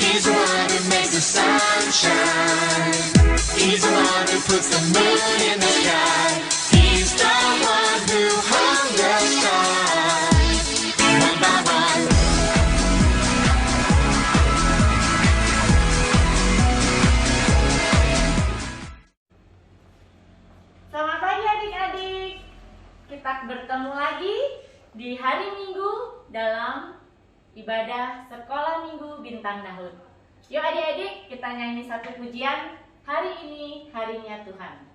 He's the one who makes the sun shine. He's the one who puts the moon in the sky. He's the one who hung the stars one by one. Selamat pagi adik-adik. Kita bertemu lagi di hari Minggu dalam ibadah Sekolah Minggu Bintang Daud. Yuk adik-adik, kita nyanyi satu pujian. Hari ini harinya Tuhan.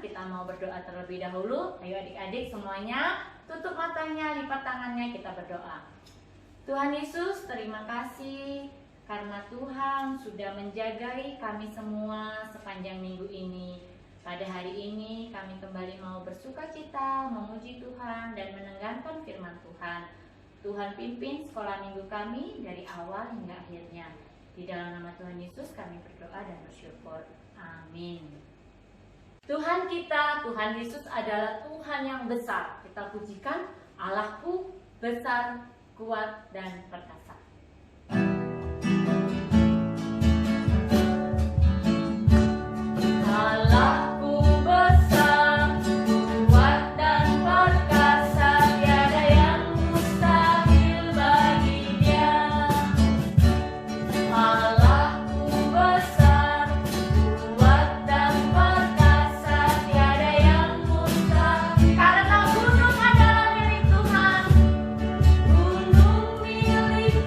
Kita mau berdoa terlebih dahulu. Ayo adik-adik semuanya tutup matanya, lipat tangannya, kita berdoa. Tuhan Yesus, terima kasih karena Tuhan sudah menjagai kami semua sepanjang minggu ini. Pada hari ini kami kembali mau bersukacita, memuji Tuhan dan mendengarkan firman Tuhan. Tuhan pimpin sekolah minggu kami dari awal hingga akhirnya. Di dalam nama Tuhan Yesus kami berdoa dan bersyukur. Amin. Tuhan kita, Tuhan Yesus adalah Tuhan yang besar. Kita pujikan Allahku besar, kuat, dan perkasa. Allahku besar, kuat, dan perkasa, tiada yang mustahil bagi Dia. Allahku besar, kuat, dan perkasa, tiada yang mustahil. Karena gunung adalah milik Tuhan, gunung milik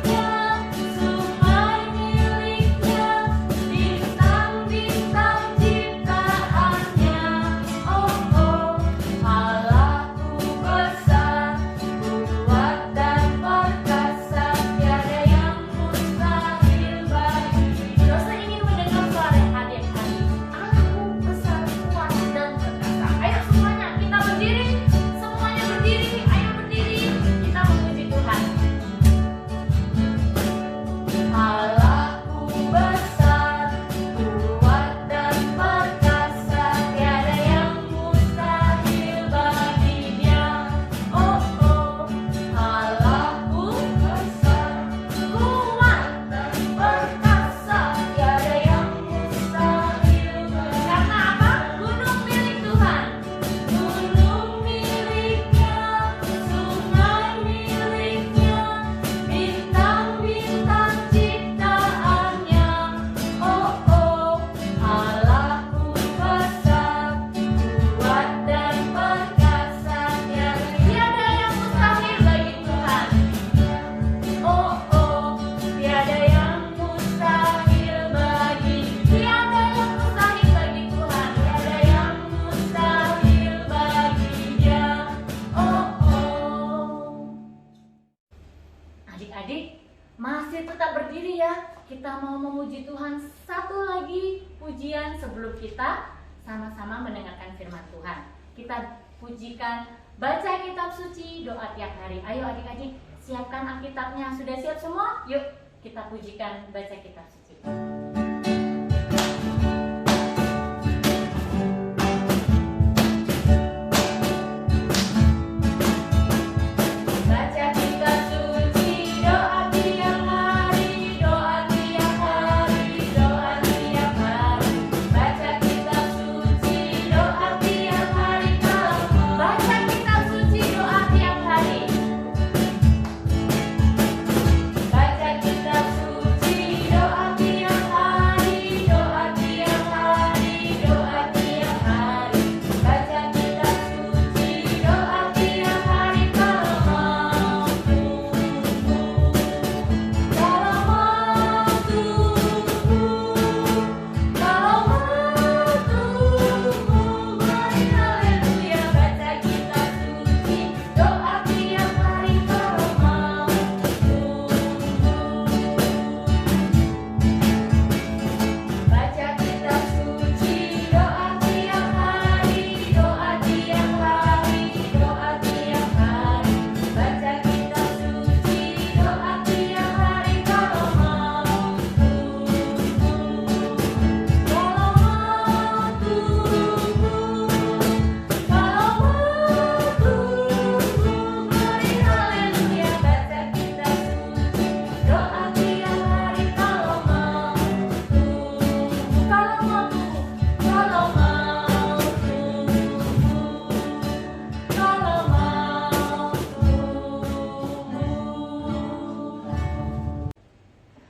masih tetap berdiri ya. Kita mau memuji Tuhan satu lagi pujian sebelum kita sama-sama mendengarkan firman Tuhan. Kita pujikan, baca kitab suci, doa tiap hari. Ayo adik-adik, siapkan Alkitabnya. Sudah siap semua? Yuk kita pujikan, baca kitab suci.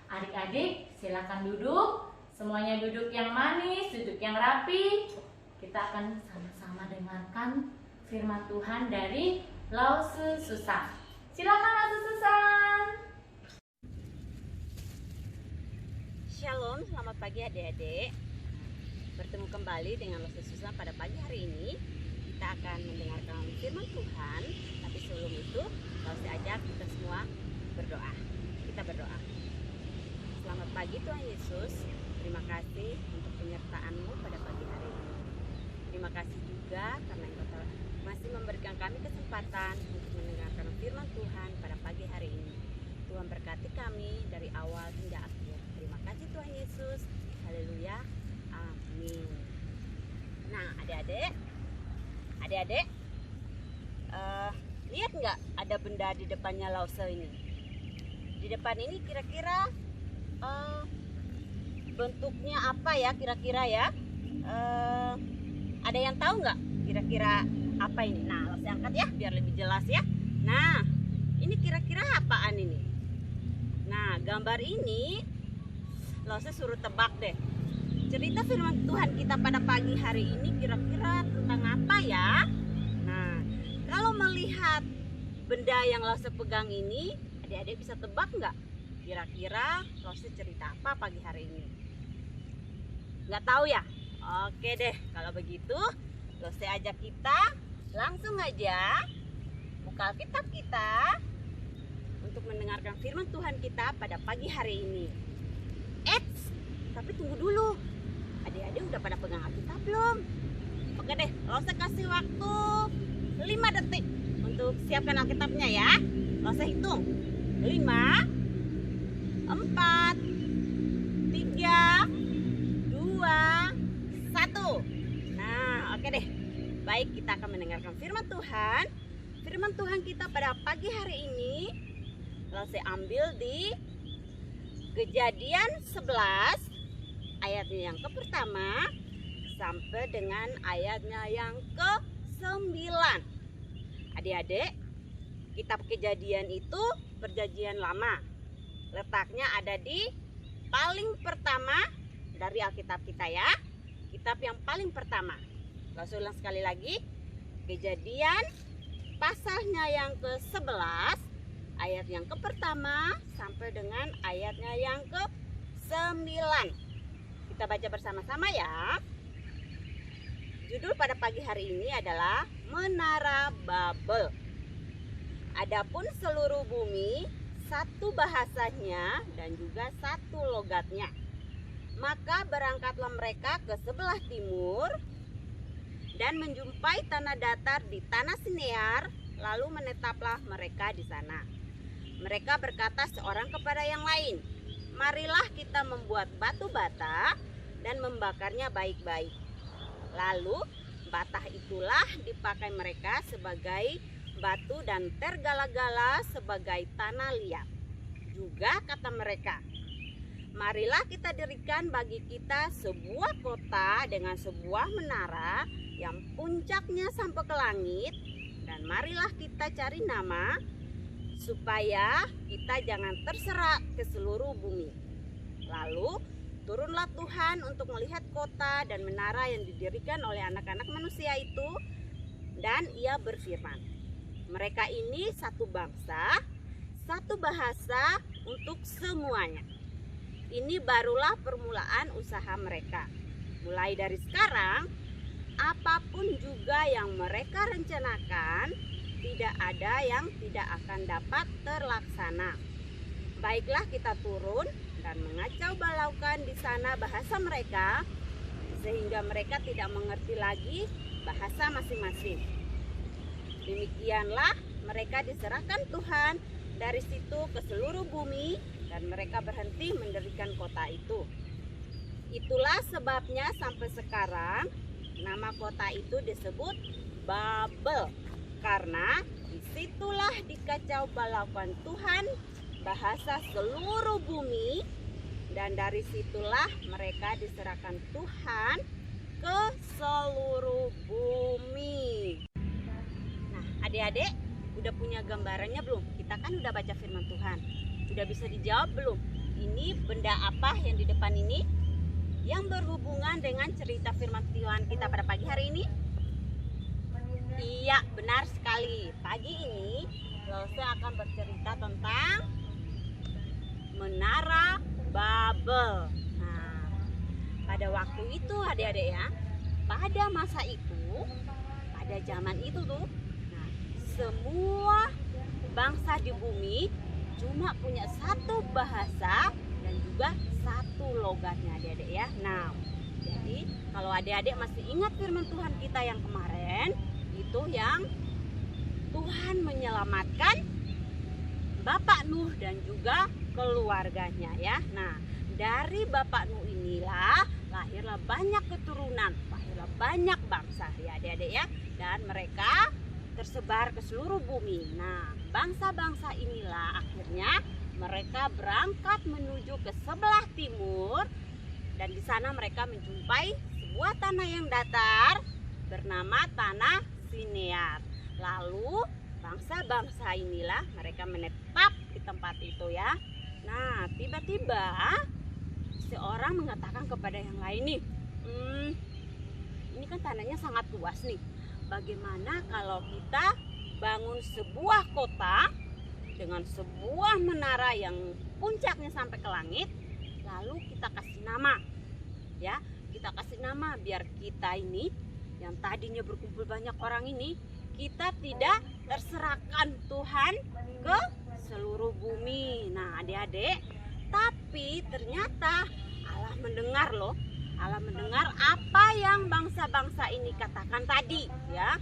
Adik-adik, silakan duduk. Semuanya duduk yang manis, duduk yang rapi. Kita akan sama-sama dengarkan firman Tuhan dari Lause Susan. Silakan Lause Susan. Shalom, selamat pagi adik-adik. Bertemu kembali dengan Lause Susan pada pagi hari ini. Kita akan mendengarkan firman Tuhan. Tapi sebelum itu, Lause ajak kita semua berdoa. Kita berdoa. Selamat pagi Tuhan Yesus, terima kasih untuk penyertaan-Mu pada pagi hari ini. Terima kasih juga karena Engkau telah masih memberikan kami kesempatan untuk mendengarkan firman Tuhan pada pagi hari ini. Tuhan berkati kami dari awal hingga akhir. Terima kasih Tuhan Yesus, haleluya, amin. Nah adik-adik, lihat nggak ada benda di depannya Lause ini? Di depan ini kira-kira bentuknya apa ya kira-kira ya? Ada yang tahu nggak kira-kira apa ini? Nah, Lause angkat ya biar lebih jelas ya. Nah, ini kira-kira apaan ini? Nah, gambar ini Lause suruh tebak deh. Cerita firman Tuhan kita pada pagi hari ini kira-kira tentang apa ya? Nah, kalau melihat benda yang Lause pegang ini, adik-adik bisa tebak nggak? Kira-kira Lause cerita apa pagi hari ini? Nggak tahu ya? Oke deh, kalau begitu Lause ajak kita langsung aja buka kitab kita untuk mendengarkan firman Tuhan kita pada pagi hari ini. Eits, tapi tunggu dulu. Adik-adik udah pada pegang Alkitab belum? Oke deh, Lause kasih waktu 5 detik untuk siapkan Alkitabnya ya. Lause hitung 5, 4, 3, 2, 1. Nah, oke deh. Baik, kita akan mendengarkan firman Tuhan. Firman Tuhan kita pada pagi hari ini Lause ambil di Kejadian 11 ayatnya yang pertama sampai dengan ayatnya yang ke-9. Adik-adik, kitab Kejadian itu perjanjian lama. Letaknya ada di paling pertama dari Alkitab kita ya. Kitab yang paling pertama. Lause ulang sekali lagi. Kejadian pasalnya yang ke-11 ayat yang ke-pertama sampai dengan ayatnya yang ke-9. Kita baca bersama-sama ya. Judul pada pagi hari ini adalah Menara Babel. Adapun seluruh bumi satu bahasanya dan juga satu logatnya. Maka berangkatlah mereka ke sebelah timur dan menjumpai tanah datar di tanah Sinear, lalu menetaplah mereka di sana. Mereka berkata seorang kepada yang lain, "Marilah kita membuat batu bata dan membakarnya baik-baik." Lalu bata itulah dipakai mereka sebagai batu dan tergala-gala sebagai tanah liat. Juga kata mereka, "Marilah kita dirikan bagi kita sebuah kota dengan sebuah menara yang puncaknya sampai ke langit, dan marilah kita cari nama supaya kita jangan terserak ke seluruh bumi." Lalu turunlah Tuhan untuk melihat kota dan menara yang didirikan oleh anak-anak manusia itu, dan ia berfirman, "Mereka ini satu bangsa, satu bahasa untuk semuanya. Ini barulah permulaan usaha mereka. Mulai dari sekarang, apapun juga yang mereka rencanakan, tidak ada yang tidak akan dapat terlaksana. Baiklah kita turun dan mengacau balaukan di sana bahasa mereka, sehingga mereka tidak mengerti lagi bahasa masing-masing." Demikianlah mereka diserahkan Tuhan dari situ ke seluruh bumi, dan mereka berhenti mendirikan kota itu. Itulah sebabnya sampai sekarang nama kota itu disebut Babel, karena disitulah dikacau balaukan Tuhan bahasa seluruh bumi, dan dari situlah mereka diserahkan Tuhan ke seluruh bumi. Nah, adik-adik udah punya gambarannya belum? Kita kan udah baca firman Tuhan. Udah bisa dijawab belum? Ini benda apa yang di depan ini yang berhubungan dengan cerita firman Tuhan kita pada pagi hari ini? Iya, benar sekali. Pagi ini Lose akan bercerita tentang Menara Babel. Nah, pada waktu itu adik-adik ya, pada masa itu, pada zaman itu tuh, nah, semua bangsa di bumi cuma punya satu bahasa dan juga satu logatnya adik-adik ya. Nah, jadi kalau adik-adik masih ingat firman Tuhan kita yang kemarin, itu yang Tuhan menyelamatkan Bapak Nuh dan juga keluarganya ya. Nah, dari Bapak Nuh inilah lahirlah banyak keturunan, lahirlah banyak bangsa ya adik-adik ya, dan mereka tersebar ke seluruh bumi. Nah, bangsa-bangsa inilah akhirnya mereka berangkat menuju ke sebelah timur, dan di sana mereka menjumpai sebuah tanah yang datar bernama tanah Sinear. Lalu bangsa-bangsa inilah mereka menetap di tempat itu ya. Nah, tiba-tiba seorang mengatakan kepada yang lain nih, ini kan tanahnya sangat luas nih. Bagaimana kalau kita bangun sebuah kota dengan sebuah menara yang puncaknya sampai ke langit, lalu kita kasih nama, ya, kita kasih nama biar kita ini yang tadinya berkumpul banyak orang ini, kita tidak terserahkan Tuhan ke seluruh bumi. Nah, adik-adik, tapi ternyata Allah mendengar loh. Allah mendengar apa yang bangsa-bangsa ini katakan tadi ya.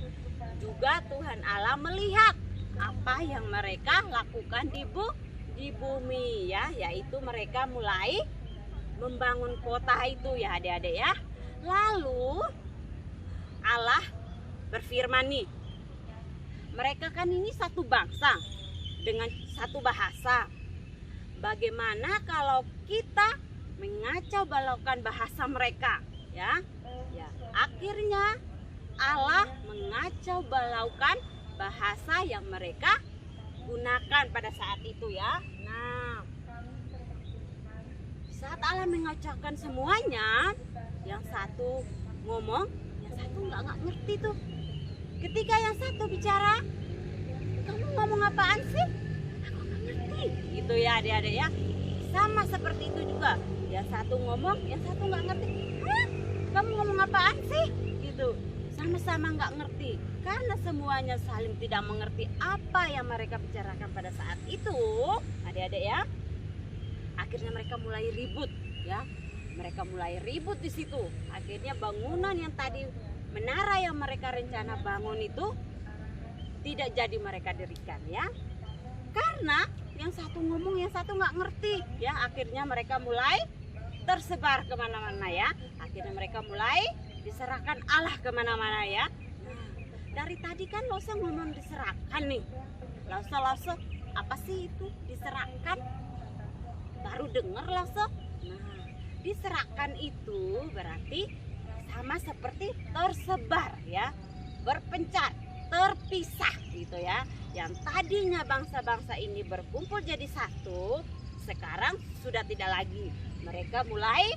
Juga Tuhan Allah melihat apa yang mereka lakukan di bumi ya, yaitu mereka mulai membangun kota itu ya adik-adik ya. Lalu Allah berfirman nih, mereka kan ini satu bangsa dengan satu bahasa. Bagaimana kalau kita mengacau balaukan bahasa mereka ya? Ya, akhirnya Allah mengacau balaukan bahasa yang mereka gunakan pada saat itu ya. Nah, saat Allah mengacaukan semuanya, yang satu ngomong, yang satu nggak ngerti tuh. Ketika yang satu bicara, "Kamu ngomong apaan sih? Aku nggak ngerti." Gitu ya adik-adik ya. Sama seperti itu juga. Yang satu ngomong, yang satu nggak ngerti. "Hah? Kamu ngomong apaan sih?" Gitu. Sama-sama nggak ngerti. Karena semuanya saling tidak mengerti apa yang mereka bicarakan pada saat itu, adik-adik ya. Akhirnya mereka mulai ribut ya. Mereka mulai ribut di situ. Akhirnya bangunan yang tadi, menara yang mereka rencana bangun itu tidak jadi mereka dirikan ya. Karena yang satu ngomong, yang satu nggak ngerti ya. Akhirnya mereka mulai tersebar kemana-mana ya. Akhirnya mereka mulai diserahkan Allah kemana-mana ya. Nah, dari tadi kan Lose ngomong diserahkan nih. Lose apa sih itu diserahkan? Baru denger Lose. Nah, diserahkan itu berarti sama seperti tersebar ya, berpencar, terpisah gitu ya. Yang tadinya bangsa-bangsa ini berkumpul jadi satu, sekarang sudah tidak lagi. Mereka mulai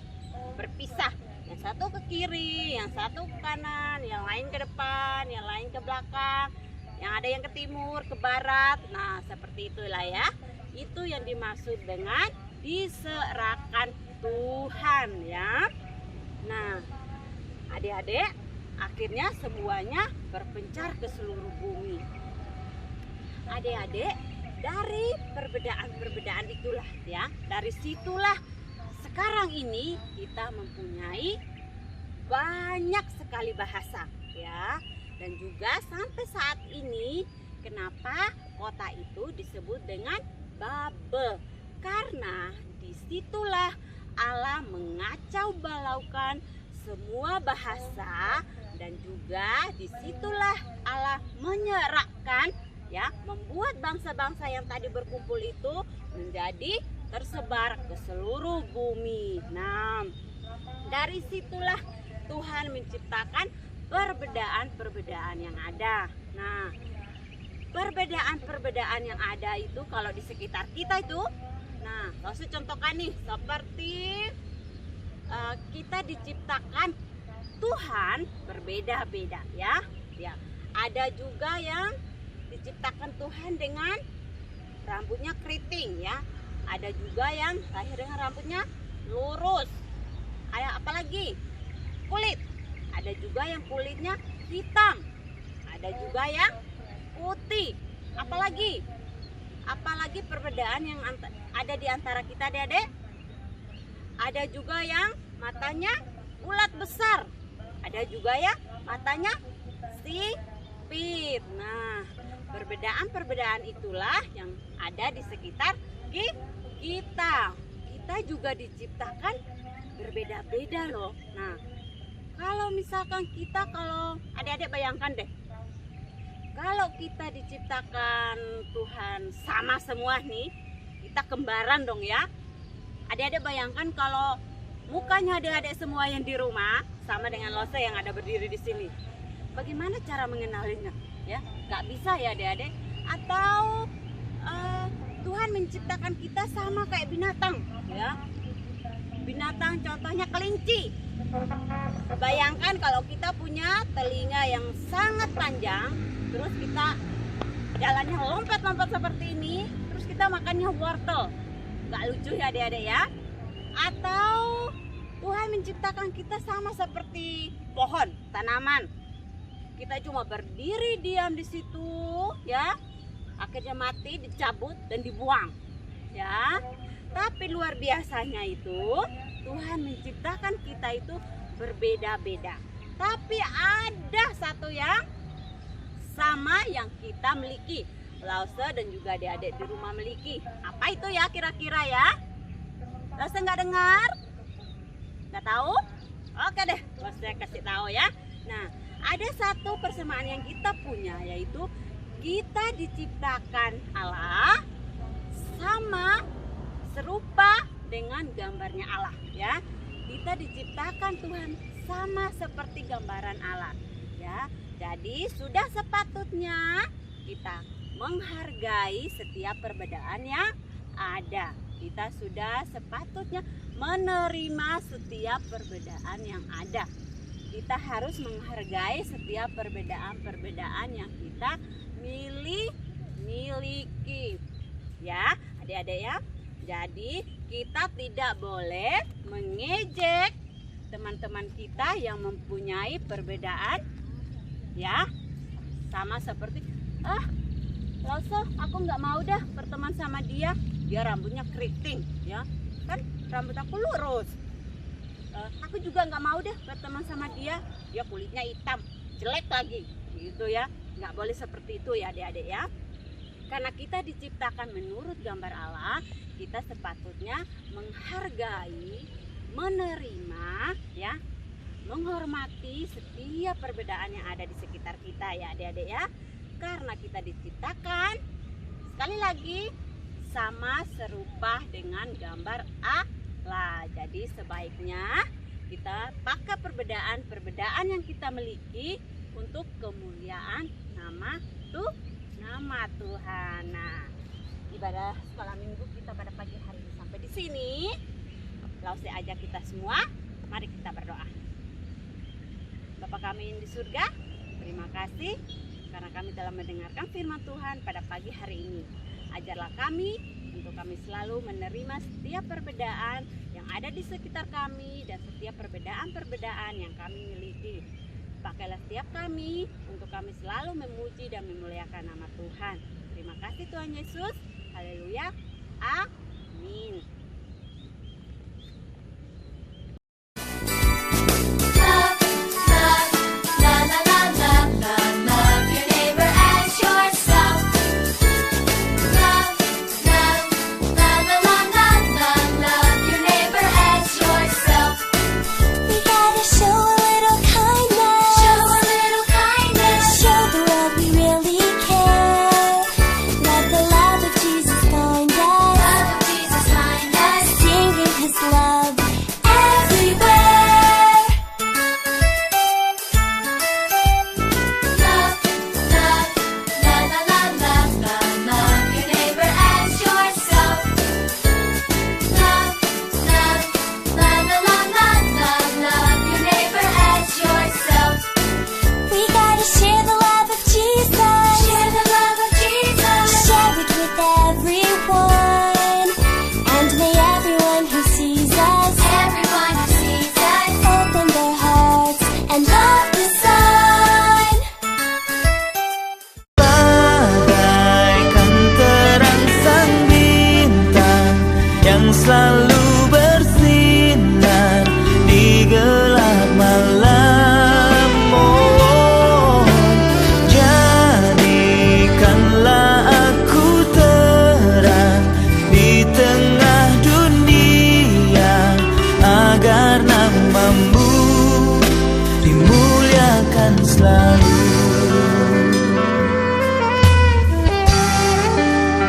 berpisah. Yang satu ke kiri, yang satu ke kanan, yang lain ke depan, yang lain ke belakang, yang ada yang ke timur, ke barat. Nah, seperti itulah ya. Itu yang dimaksud dengan diserahkan Tuhan ya. Nah, adik-adik, akhirnya semuanya berpencar ke seluruh bumi. Adik-adik, dari perbedaan-perbedaan itulah ya, dari situlah sekarang ini kita mempunyai banyak sekali bahasa ya. Dan juga sampai saat ini kenapa kota itu disebut dengan Babel? Karena disitulah Allah mengacau balaukan semua bahasa, dan juga disitulah Allah menyerahkan ya, membuat bangsa-bangsa yang tadi berkumpul itu menjadi tersebar ke seluruh bumi. Nah, dari situlah Tuhan menciptakan perbedaan-perbedaan yang ada. Nah, perbedaan-perbedaan yang ada itu kalau di sekitar kita itu, nah, Lose contohkan nih, seperti kita diciptakan Tuhan berbeda-beda ya. Ya, ada juga yang diciptakan Tuhan dengan rambutnya keriting ya. Ada juga yang lahir dengan rambutnya lurus. Ada apa lagi? Kulit. Ada juga yang kulitnya hitam. Ada juga yang putih. Apalagi? Apalagi perbedaan yang ada di antara kita, Adik-adik? Ada juga yang matanya bulat besar. Ada juga yang matanya sipit. Nah, perbedaan-perbedaan itulah yang ada di sekitar kita. Kita juga diciptakan berbeda-beda loh. Nah, kalau misalkan kita, kalau adik-adik bayangkan deh, kalau kita diciptakan Tuhan sama semua nih, kita kembaran dong ya. Adik-adik bayangkan kalau mukanya adik-adik semua yang di rumah sama dengan Lose yang ada berdiri di sini. Bagaimana cara mengenalinya? Ya, nggak bisa ya adik-adik. Atau Tuhan menciptakan kita sama kayak binatang, ya. Binatang contohnya kelinci. Bayangkan kalau kita punya telinga yang sangat panjang, terus kita jalannya lompat-lompat seperti ini, terus kita makannya wortel. Nggak lucu ya adik-adik ya. Atau Tuhan menciptakan kita sama seperti pohon, tanaman. Kita cuma berdiri diam di situ, ya. Akhirnya mati, dicabut dan dibuang, ya. Tapi luar biasanya itu Tuhan menciptakan kita itu berbeda-beda. Tapi ada satu yang sama yang kita miliki, Lause dan juga adik-adik di rumah miliki. Apa itu ya kira-kira ya? Lause nggak dengar? Nggak tahu? Oke deh, Lause kasih tahu ya. Nah, ada satu persamaan yang kita punya, yaitu kita diciptakan Allah sama serupa dengan gambarnya Allah ya. Kita diciptakan Tuhan sama seperti gambaran Allah ya. Jadi sudah sepatutnya kita menghargai setiap perbedaan yang ada. Kita sudah sepatutnya menerima setiap perbedaan yang ada. Kita harus menghargai setiap perbedaan-perbedaan yang kita miliki ya adik-adik ya. Jadi kita tidak boleh mengejek teman-teman kita yang mempunyai perbedaan ya, sama seperti Lause, aku nggak mau dah berteman sama dia, dia rambutnya keriting, ya kan rambut aku lurus. Aku juga nggak mau deh berteman sama dia, dia kulitnya hitam, jelek lagi, gitu ya. Nggak boleh seperti itu ya adik-adik ya. Karena kita diciptakan menurut gambar Allah, kita sepatutnya menghargai, menerima, ya, menghormati setiap perbedaan yang ada di sekitar kita ya adik-adik ya. Karena kita diciptakan, sekali lagi, sama serupa dengan gambar Allah. Jadi sebaiknya kita pakai perbedaan yang kita miliki untuk kemuliaan nama Tuhan. Nah, ibadah sekolah minggu kita pada pagi hari ini sampai di sini. Lalu saya ajak kita semua, mari kita berdoa. Bapa kami yang di surga, terima kasih karena kami telah mendengarkan firman Tuhan pada pagi hari ini. Ajarlah kami untuk kami selalu menerima setiap perbedaan yang ada di sekitar kami dan setiap perbedaan-perbedaan yang kami miliki. Pakailah setiap kami untuk kami selalu memuji dan memuliakan nama Tuhan. Terima kasih Tuhan Yesus. Haleluya. Amin.